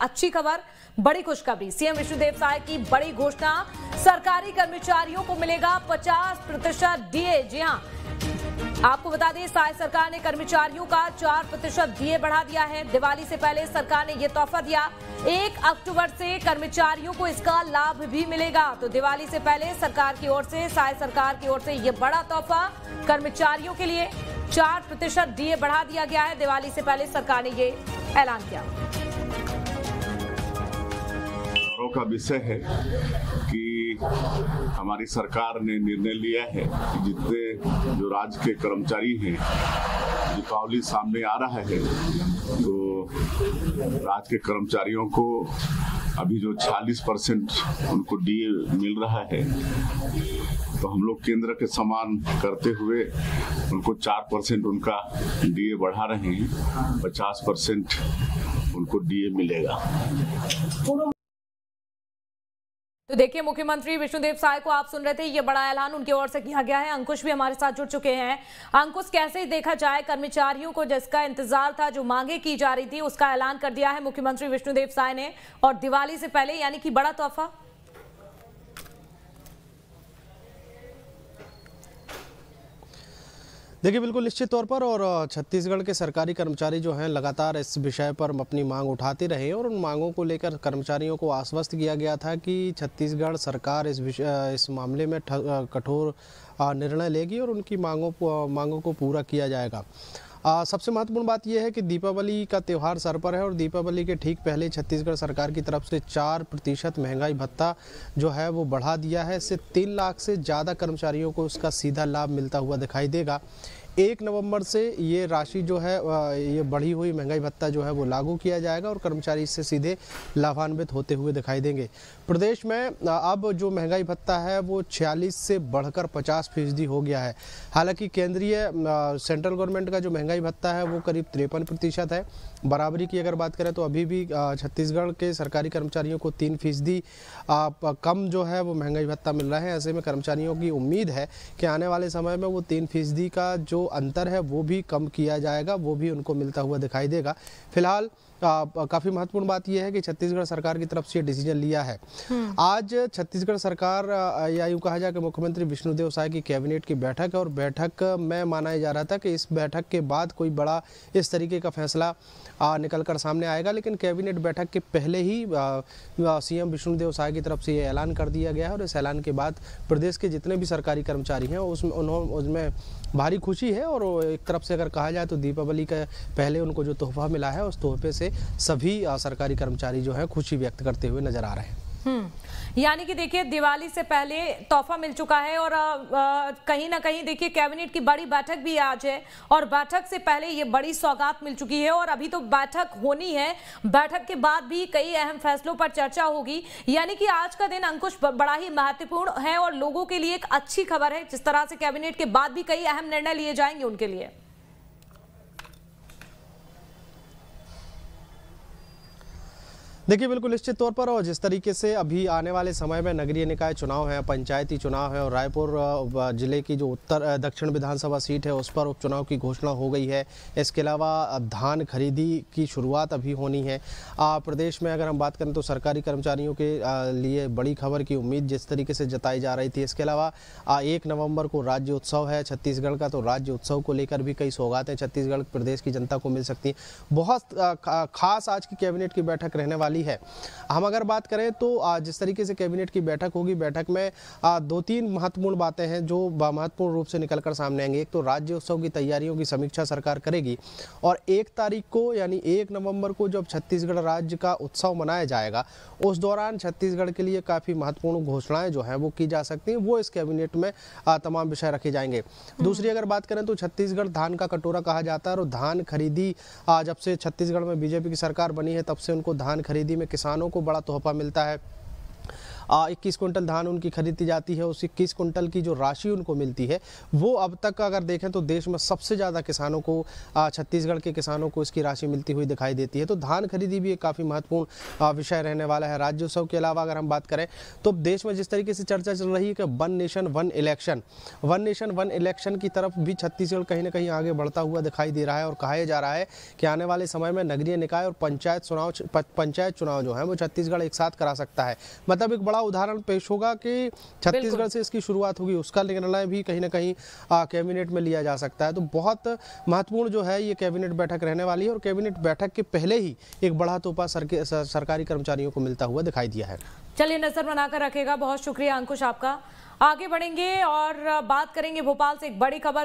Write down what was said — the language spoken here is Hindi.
अच्छी खबर, बड़ी खुशखबरी। सीएम विष्णुदेव साय की बड़ी घोषणा, सरकारी कर्मचारियों को मिलेगा 50% डीए। जी हां, आपको बता दें साय सरकार ने कर्मचारियों का 4% डीए बढ़ा दिया है। दिवाली से पहले सरकार ने यह तोहफा दिया। 1 अक्टूबर से कर्मचारियों को इसका लाभ भी मिलेगा। तो दिवाली से पहले सरकार की ओर से, साय सरकार की ओर से यह बड़ा तोहफा कर्मचारियों के लिए 4% डीए बढ़ा दिया गया है। दिवाली से पहले सरकार ने यह ऐलान किया। का विषय है कि हमारी सरकार ने निर्णय लिया है कि जितने जो राज्य के कर्मचारी हैं, दीपावली सामने आ रहा है, तो राज्य के कर्मचारियों को अभी जो 40% उनको डीए मिल रहा है, तो हम लोग केंद्र के समान करते हुए उनको 4% उनका डीए बढ़ा रहे हैं। 50% उनको डीए मिलेगा। तो देखिए, मुख्यमंत्री विष्णुदेव साय को आप सुन रहे थे, ये बड़ा ऐलान उनकी ओर से किया गया है। अंकुश भी हमारे साथ जुड़ चुके हैं। अंकुश, कैसे देखा जाए, कर्मचारियों को जिसका इंतजार था, जो मांगे की जा रही थी, उसका ऐलान कर दिया है मुख्यमंत्री विष्णुदेव साय ने, और दिवाली से पहले यानी कि बड़ा तोहफा। देखिए, बिल्कुल निश्चित तौर पर, और छत्तीसगढ़ के सरकारी कर्मचारी जो हैं लगातार इस विषय पर अपनी मांग उठाते रहे, और उन मांगों को लेकर कर्मचारियों को आश्वस्त किया गया था कि छत्तीसगढ़ सरकार इस मामले में कठोर निर्णय लेगी और उनकी मांगों को पूरा किया जाएगा। सबसे महत्वपूर्ण बात यह है कि दीपावली का त्यौहार सर पर है, और दीपावली के ठीक पहले छत्तीसगढ़ सरकार की तरफ से 4% महंगाई भत्ता जो है वो बढ़ा दिया है। इससे 3 लाख से ज़्यादा कर्मचारियों को उसका सीधा लाभ मिलता हुआ दिखाई देगा। 1 नवंबर से ये राशि जो है, ये बढ़ी हुई महंगाई भत्ता जो है वो लागू किया जाएगा, और कर्मचारी इससे सीधे लाभान्वित होते हुए दिखाई देंगे। प्रदेश में अब जो महंगाई भत्ता है वो 46 से बढ़कर 50% हो गया है। हालांकि केंद्रीय सेंट्रल गवर्नमेंट का जो महंगाई भत्ता है वो करीब 53% है। बराबरी की अगर बात करें तो अभी भी छत्तीसगढ़ के सरकारी कर्मचारियों को 3% कम जो है वो महंगाई भत्ता मिल रहा है। ऐसे में कर्मचारियों की उम्मीद है कि आने वाले समय में वो 3% का जो अंतर है वो भी कम किया जाएगा, वो भी उनको मिलता हुआ दिखाई देगा। फिलहाल काफ़ी महत्वपूर्ण बात यह है कि छत्तीसगढ़ सरकार की तरफ से ये डिसीजन लिया है। आज छत्तीसगढ़ सरकार, या यूँ कहा जाए कि मुख्यमंत्री विष्णुदेव साय की कैबिनेट की बैठक है, और बैठक में माना जा रहा था कि इस बैठक के बाद कोई बड़ा इस तरीके का फैसला निकलकर सामने आएगा, लेकिन कैबिनेट बैठक के पहले ही सीएम विष्णुदेव साय की तरफ से ये ऐलान कर दिया गया है, और इस ऐलान के बाद प्रदेश के जितने भी सरकारी कर्मचारी हैं उसमें भारी खुशी है। और एक तरफ से अगर कहा जाए तो दीपावली के पहले उनको जो तोहफा मिला है, उस तोहफे से सभी सरकारी कर्मचारी जो है खुशी व्यक्त करते हुए नजर आ रहे हैं। यानी कि देखिए, दिवाली से पहले तोहफा मिल चुका है, और कहीं ना कहीं देखिए कैबिनेट की बड़ी बैठक भी आज है, और बैठक से पहले ये बड़ी सौगात मिल चुकी है, और अभी तो बैठक होनी है। बैठक के बाद भी कई अहम फैसलों पर चर्चा होगी। यानी कि आज का दिन, अंकुश, बड़ा ही महत्वपूर्ण है और लोगों के लिए एक अच्छी खबर है। जिस तरह से कैबिनेट के बाद भी कई अहम निर्णय लिए जाएंगे उनके लिए। देखिए, बिल्कुल निश्चित तौर पर, और जिस तरीके से अभी आने वाले समय में नगरीय निकाय चुनाव है, पंचायती चुनाव है, और रायपुर जिले की जो दक्षिण विधानसभा सीट है उस पर उपचुनाव की घोषणा हो गई है। इसके अलावा धान खरीदी की शुरुआत अभी होनी है। प्रदेश में अगर हम बात करें तो सरकारी कर्मचारियों के लिए बड़ी खबर की उम्मीद जिस तरीके से जताई जा रही थी। इसके अलावा 1 नवंबर को राज्य उत्सव है छत्तीसगढ़ का, तो राज्य उत्सव को लेकर भी कई सौगातें छत्तीसगढ़ प्रदेश की जनता को मिल सकती हैं। बहुत खास आज की कैबिनेट की बैठक रहने वाली है। हम अगर बात करें तो जिस तरीके से कैबिनेट की बैठक होगी, बैठक में 2-3 महत्वपूर्ण बातें हैं जो महत्वपूर्ण रूप से निकलकर सामने आएंगी। एक तो राज्य उत्सव की तैयारियों की समीक्षा सरकार करेगी, और 1 तारीख को यानी 1 नवंबर को जब छत्तीसगढ़ राज्य का उत्सव मनाया जाएगा, उस दौरान छत्तीसगढ़ के लिए काफ़ी महत्वपूर्ण घोषणाएं जो हैं वो की जा सकती हैं। वो इस कैबिनेट में तमाम विषय रखे जाएंगे। दूसरी अगर बात करें तो छत्तीसगढ़ धान का कटोरा कहा जाता है, और धान खरीदी जब से छत्तीसगढ़ में बीजेपी की सरकार बनी है तब से उनको धान खरीदी में किसानों को बड़ा तोहफा मिलता है। 21 कुंटल धान उनकी खरीदी जाती है, उस 21 कुंटल की जो राशि उनको मिलती है वो अब तक अगर देखें तो देश में सबसे ज़्यादा किसानों को, छत्तीसगढ़ के किसानों को इसकी राशि मिलती हुई दिखाई देती है। तो धान खरीदी भी एक काफ़ी महत्वपूर्ण विषय रहने वाला है। राज्योत्सव के अलावा अगर हम बात करें तो देश में जिस तरीके से चर्चा चल रही है कि वन नेशन वन इलेक्शन की तरफ भी छत्तीसगढ़ कहीं ना कहीं आगे बढ़ता हुआ दिखाई दे रहा है और कहा जा रहा है कि आने वाले समय में नगरीय निकाय और पंचायत चुनाव जो है वो छत्तीसगढ़ एक साथ करा सकता है। मतलब एक बड़ा उदाहरण पेश होगा कि छत्तीसगढ़ से इसकी शुरुआत होगी, उसका निर्णय भी कहीं ना कहीं कैबिनेट में लिया जा सकता है। तो बहुत महत्वपूर्ण जो है ये कैबिनेट बैठक रहने वाली है और कैबिनेट बैठक के पहले ही एक बड़ा तोहफा सरकारी कर्मचारियों को मिलता हुआ दिखाई दिया है। चलिए, नजर बनाकर रखेगा। बहुत शुक्रिया अंकुश आपका। आगे बढ़ेंगे और बात करेंगे भोपाल से एक बड़ी खबर।